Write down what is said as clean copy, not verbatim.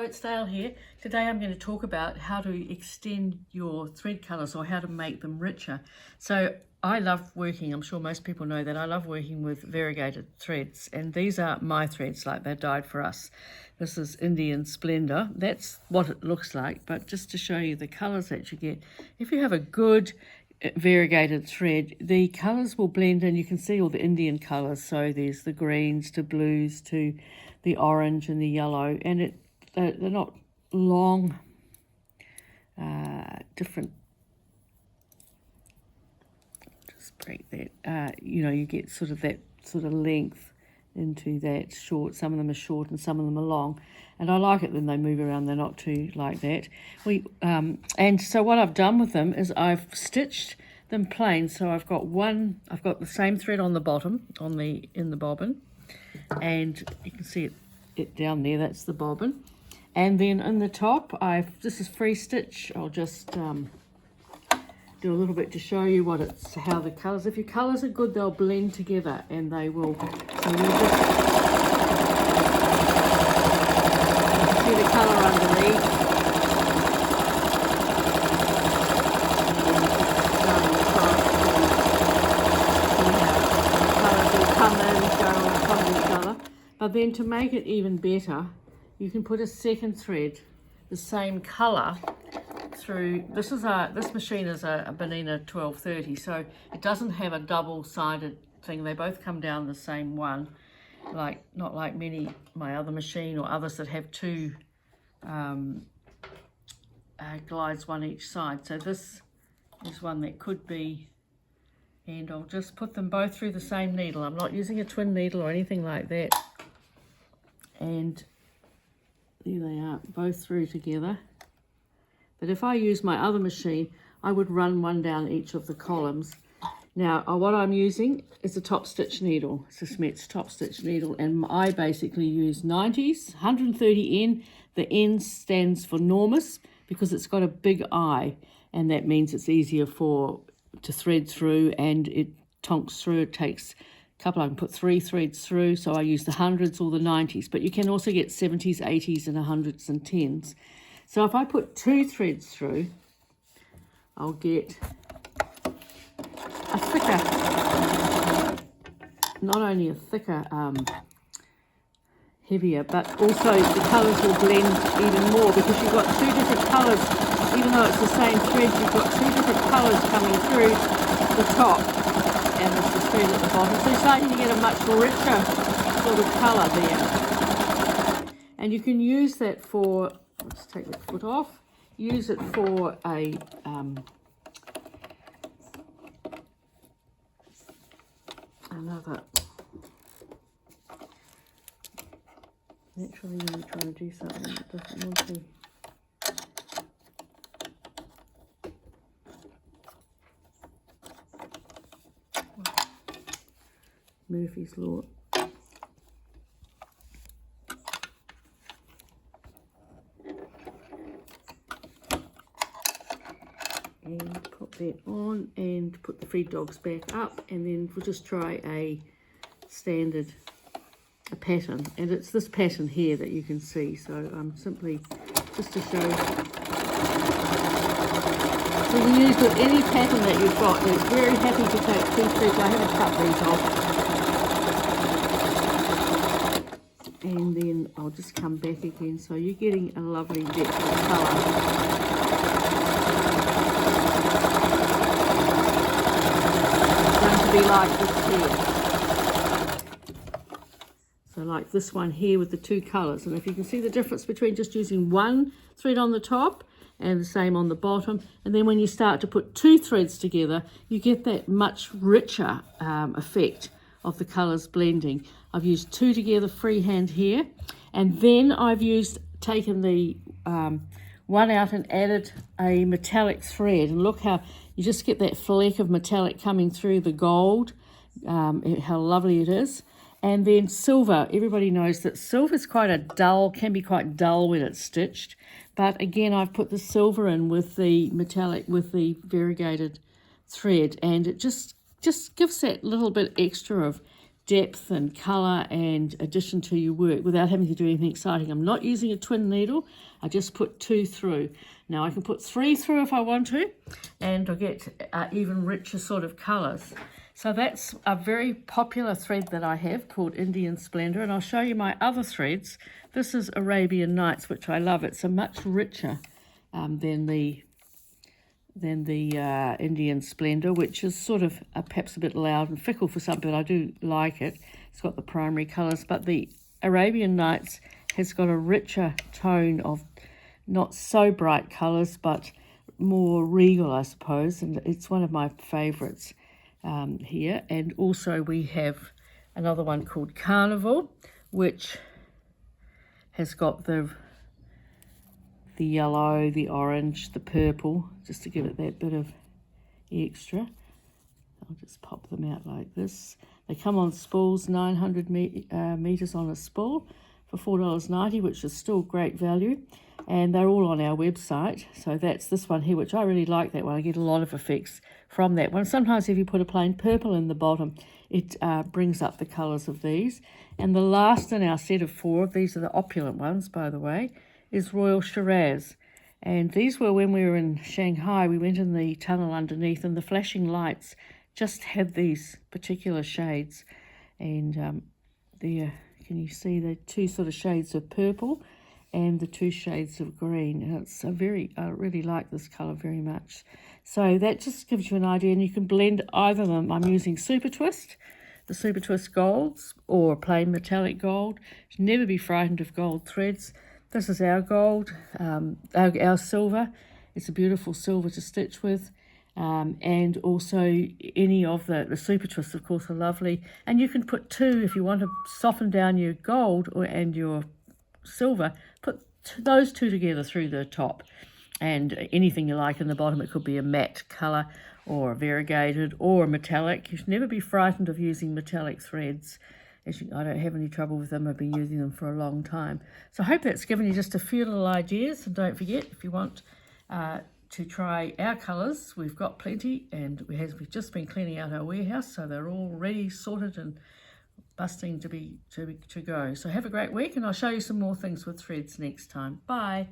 it's Dale here. Today I'm going to talk about how to extend your thread colours or how to make them richer. So I love working, I'm sure most people know that, I love working with variegated threads, and these are my threads, like they're dyed for us. This is Indian Splendor. That's what it looks like, but just to show you the colours that you get, if you have a good variegated thread, the colours will blend in. You can see all the Indian colours, so there's the greens to blues to the orange and the yellow, and they're not long, different. Just break that. You get sort of that sort of length into that short. Some of them are short and some of them are long, and I like it when they move around. They're not too like that. And so what I've done with them is I've stitched them plain. So I've got the same thread on the bottom in the bobbin, and you can see it down there. That's the bobbin, and then in the top this is free stitch. I'll just do a little bit to show you how the colours. If your colours are good, they'll blend together, and they will. So you just see the colour underneath. But then to make it even better, you can put a second thread, the same colour, through. This machine is a Benina 1230, so it doesn't have a double-sided thing. They both come down the same one, not like my other machine or others that have two glides, one each side. So this is one that could be, and I'll just put them both through the same needle. I'm not using a twin needle or anything like that. And there they are, both through together. But if I use my other machine, I would run one down each of the columns. Now, what I'm using is a top stitch needle. It's a Smets top stitch needle, and I basically use 90s, 130N. The N stands for enormous because it's got a big eye, and that means it's easier to thread through, and it tonks through. It takes I can put 3 threads through, so I use the 100s or the 90s, but you can also get 70s, 80s, and 100s and 10s. So if I put 2 threads through, I'll get a thicker, not only a thicker, heavier, but also the colours will blend even more, because you've got 2 different colours. Even though it's the same thread, you've got 2 different colours coming through the top, and it's the thread at the bottom. So you're starting to get a much richer sort of colour there. And you can use that for, let's take the foot off, use it for a another. Naturally, when you're trying to do something that doesn't want to. Murphy's Law. And pop that on and put the feed dogs back up, and then we'll just try a pattern, and it's this pattern here that you can see. So I'm simply just to show. So you can use with any pattern that you've got. It's very happy to take 2 threads. I haven't cut these off. And then I'll just come back again, so you're getting a lovely depth of colour. It's going to be like this here. So like this one here with the 2 colours. And if you can see the difference between just using 1 thread on the top and the same on the bottom, and then when you start to put 2 threads together, you get that much richer effect of the colours blending. I've used 2 together freehand here, and then I've taken the one out and added a metallic thread, and look how you just get that fleck of metallic coming through the gold, how lovely it is. And then silver. Everybody knows that silver is can be quite dull when it's stitched, but again I've put the silver in with the metallic, with the variegated thread, and it just gives that little bit extra of depth and colour and addition to your work without having to do anything exciting. I'm not using a twin needle. I just put 2 through. Now I can put 3 through if I want to, and I'll get even richer sort of colours. So that's a very popular thread that I have called Indian Splendor, and I'll show you my other threads. This is Arabian Nights, which I love. It's a much richer than the Indian Splendor, which is sort of perhaps a bit loud and fickle for some, but I do like it. It's got the primary colours, but the Arabian Nights has got a richer tone of not so bright colours, but more regal, I suppose, and it's one of my favourites here. And also we have another one called Carnival, which has got the yellow, the orange, the purple, just to give it that bit of extra. I'll just pop them out like this. They come on spools, 900 metres on a spool for $4.90, which is still great value. And they're all on our website. So that's this one here, which I really like that one. I get a lot of effects from that one. Sometimes if you put a plain purple in the bottom, it brings up the colours of these. And the last in our set of 4, these are the opulent ones, by the way, is Royal Shiraz. And these were when we were in Shanghai. We went in the tunnel underneath, and the flashing lights just had these particular shades. And there, can you see the 2 sort of shades of purple and the 2 shades of green? And it's I really like this colour very much. So that just gives you an idea, and you can blend either of them. I'm using Super Twist, the Super Twist golds, or plain metallic gold. Never be frightened of gold threads. This is our gold, our silver. It's a beautiful silver to stitch with. And also any of the Super Twists, of course, are lovely. And you can put 2 if you want to soften down your gold and your silver. Put those 2 together through the top. And anything you like in the bottom. It could be a matte colour or a variegated or a metallic. You should never be frightened of using metallic threads. I don't have any trouble with them. I've been using them for a long time. So I hope that's given you just a few little ideas. And don't forget, if you want to try our colours, we've got plenty, and we've just been cleaning out our warehouse, so they're all ready, sorted and busting to go. So have a great week, and I'll show you some more things with threads next time. Bye.